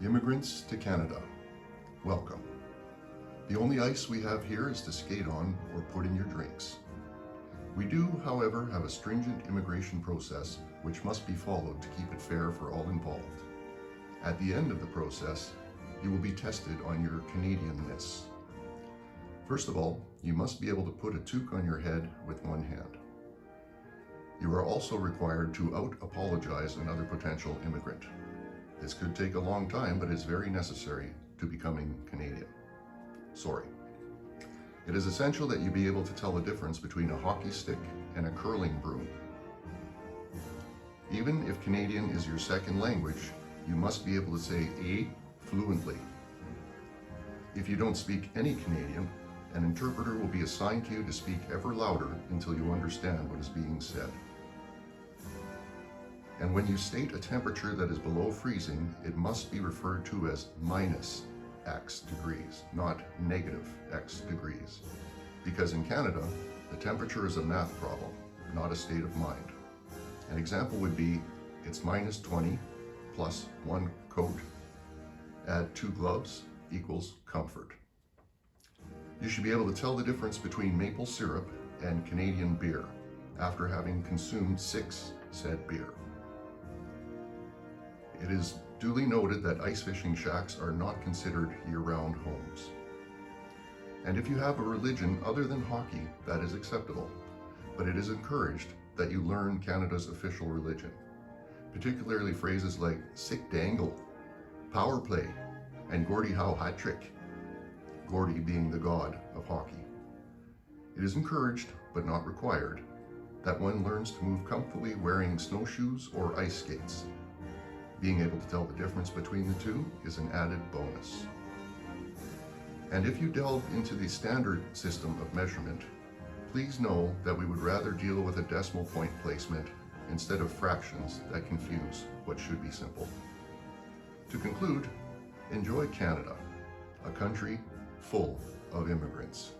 Immigrants to Canada, welcome. The only ice we have here is to skate on or put in your drinks. We do, however, have a stringent immigration process which must be followed to keep it fair for all involved. At the end of the process, you will be tested on your Canadianness. First of all, you must be able to put a toque on your head with one hand. You are also required to out-apologize another potential immigrant. This could take a long time, but is very necessary to becoming Canadian. Sorry. It is essential that you be able to tell the difference between a hockey stick and a curling broom. Even if Canadian is your second language, you must be able to say "a" fluently. If you don't speak any Canadian, an interpreter will be assigned to you to speak ever louder until you understand what is being said. And when you state a temperature that is below freezing, it must be referred to as minus X degrees, not negative X degrees. Because in Canada, the temperature is a math problem, not a state of mind. An example would be, it's minus 20 plus 1 coat, add 2 gloves equals comfort. You should be able to tell the difference between maple syrup and Canadian beer after having consumed 6 said beer. It is duly noted that ice fishing shacks are not considered year-round homes. And if you have a religion other than hockey, that is acceptable, but it is encouraged that you learn Canada's official religion, particularly phrases like sick dangle, power play, and Gordie Howe hat trick, Gordie being the god of hockey. It is encouraged, but not required, that one learns to move comfortably wearing snowshoes or ice skates. Being able to tell the difference between the two is an added bonus. And if you delve into the standard system of measurement, please know that we would rather deal with a decimal point placement instead of fractions that confuse what should be simple. To conclude, enjoy Canada, a country full of immigrants.